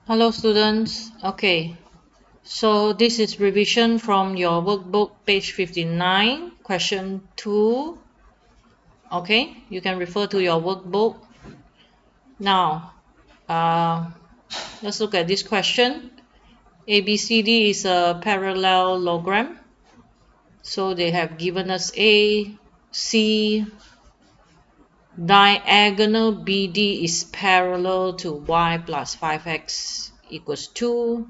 Hello students. Okay, so this is revision from your workbook page 59 question 2. Okay, you can refer to your workbook. Now let's look at this question. ABCD is a parallelogram, so they have given us A, C, diagonal BD is parallel to y plus 5x equals 2.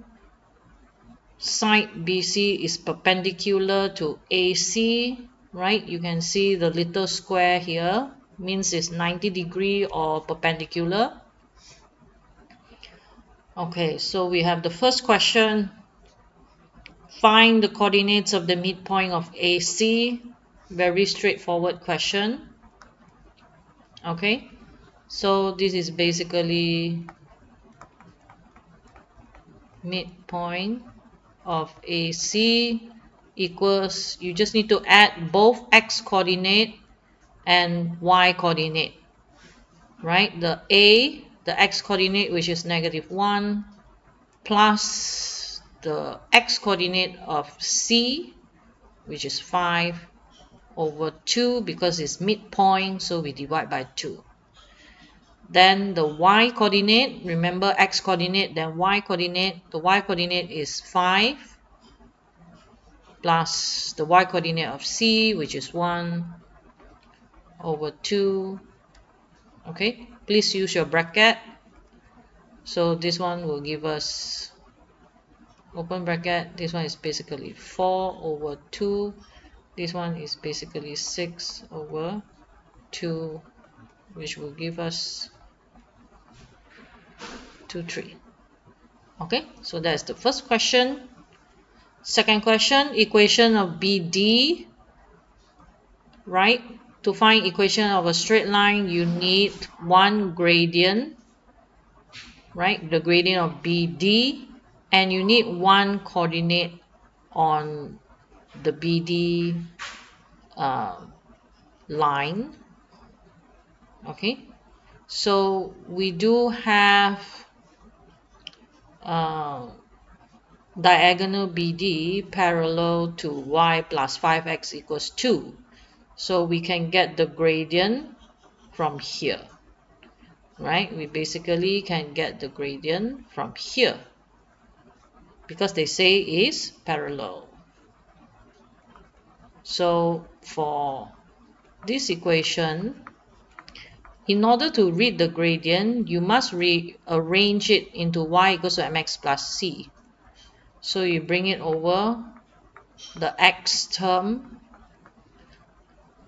Side BC is perpendicular to AC, right? You can see the little square here means it's 90 degree or perpendicular. Okay, so we have the first question. Find the coordinates of the midpoint of AC. Very straightforward question. Okay, so this is basically midpoint of AC equals, you just need to add both x coordinate and y coordinate, right? The x coordinate, which is -1, plus the x coordinate of C, which is 5, over 2, because it's midpoint, so we divide by 2. Then the y coordinate, remember x coordinate, then y coordinate. The y coordinate is 5 plus the y coordinate of C, which is 1, over 2. Okay, please use your bracket. So this one will give us, open bracket, this one is basically 4 over 2. This one is basically 6 over 2, which will give us 2, 3. Okay, so that's the first question. Second question, equation of BD, right? To find equation of a straight line, you need one gradient, right? The gradient of BD, and you need one coordinate on the BD line. Okay, so we do have diagonal BD parallel to y plus 5x equals 2. So we can get the gradient from here, right? We basically can get the gradient from here because they say is parallel. So for this equation, in order to read the gradient, you must rearrange it into y equals to mx plus c. So you bring it over the x term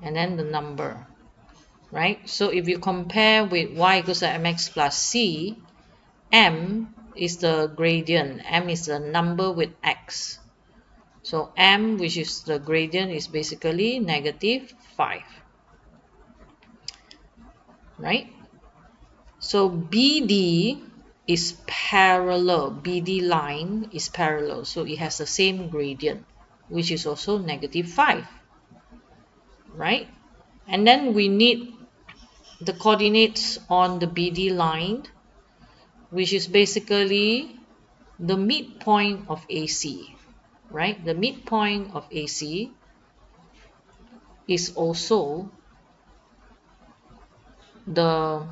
and then the number, right? So if you compare with y equals to mx plus c, m is the gradient, m is the number with x. So m, which is the gradient, is basically -5, right? So BD is parallel, BD line is parallel, so it has the same gradient, which is also -5, right? And then we need the coordinates on the BD line, which is basically the midpoint of AC, right? The midpoint of AC is also the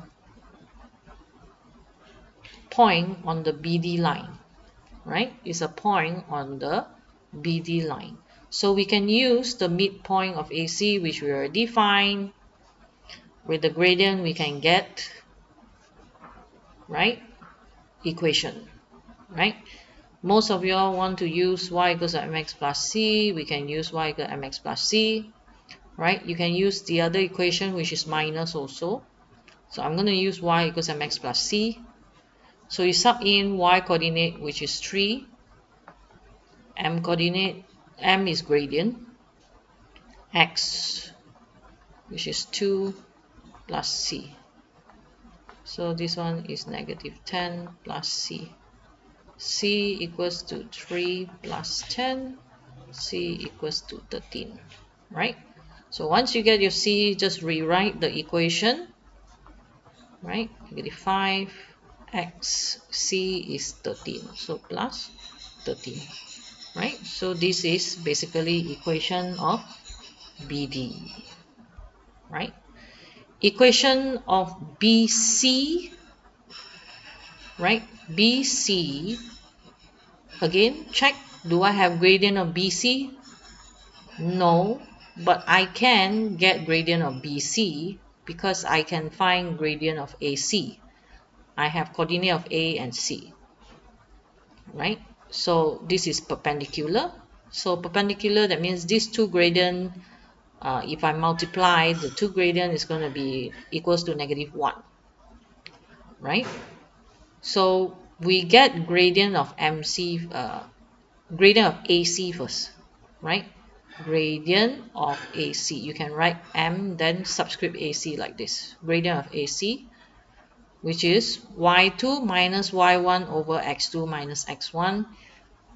point on the BD line, right? It's a point on the BD line. So we can use the midpoint of AC, which we already defined. With the gradient, we can get, right, equation, right? Most of y'all want to use y equals to mx plus c. We can use y equals to mx plus c, right? You can use the other equation, which is minus also. So I'm going to use y equals to mx plus c. So you sub in y coordinate, which is 3, m coordinate, m is gradient, x, which is 2, plus c. So this one is -10 plus c. C equals to 3 plus 10, c equals to 13, right? So once you get your c, just rewrite the equation, right? -5 x c is 13, so plus 13, right? So this is basically equation of BD, right? Equation of BC, right? BC, again, check, do I have gradient of BC? No, but I can get gradient of BC because I can find gradient of AC. I have coordinate of A and C, right? So this is perpendicular. So perpendicular, that means these two gradient, if I multiply the two gradient, is going to be equals to -1, right? So we get gradient of MC, gradient of AC first, right? Gradient of AC. You can write M then subscript AC like this. Gradient of AC, which is y2 minus y1 over x2 minus x1,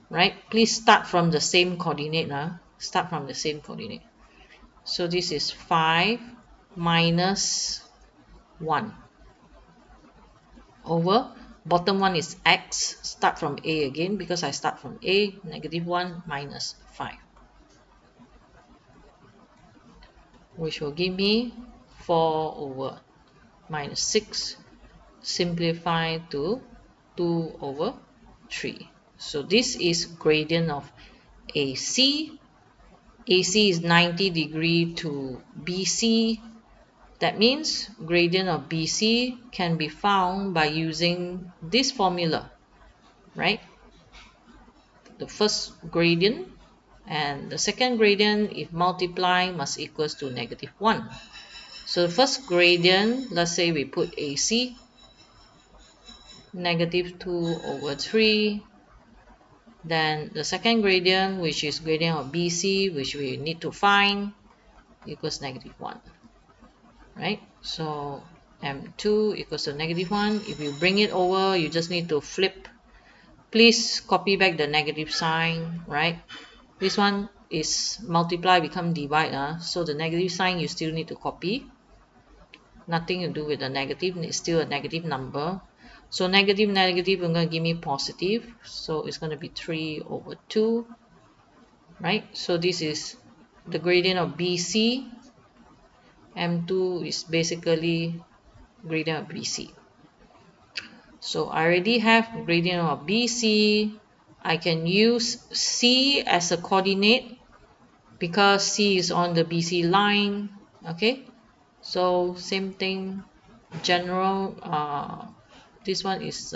right? Please start from the same coordinate. Start from the same coordinate. So this is 5 minus 1 over bottom one is x, start from A again because I start from A, -1 minus 5, which will give me 4 over minus 6, simplify to 2 over 3. So this is gradient of AC. AC is 90 degree to BC. That means gradient of BC can be found by using this formula, right? The first gradient and the second gradient, if multiply, must equals to -1. So the first gradient, let's say we put AC, -2 over 3. Then the second gradient, which is gradient of BC, which we need to find, equals -1, right? So M2 equals to -1. If you bring it over, you just need to flip. Please copy back the negative sign, right? This one is multiply become divide, so the negative sign you still need to copy. Nothing to do with the negative, it's still a negative number. So negative negative is going to give me positive, so it's going to be 3 over 2, right? So this is the gradient of BC. M2 is basically gradient of BC. So I already have gradient of BC. I can use C as a coordinate because C is on the BC line. Okay, so same thing, general, this one is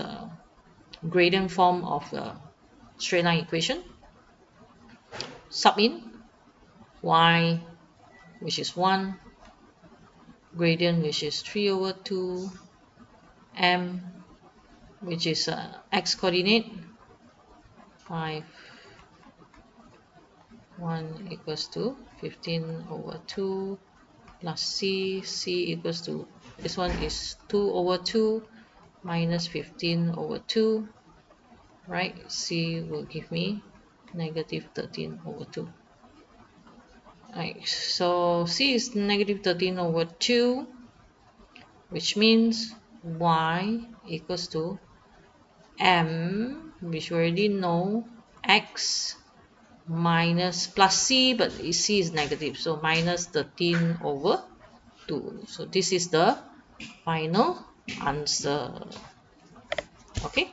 gradient form of the straight line equation. Sub in y, which is 1, gradient, which is 3 over 2, m, which is x coordinate, 5, 1 equals to 15 over 2 plus c, c equals to, this one is 2 over 2 minus 15 over 2, right? C will give me -13 over 2. Right, so C is -13 over 2, which means y equals to m, which we already know, x minus plus c, but c is negative, so minus 13 over 2. So this is the final answer. Okay.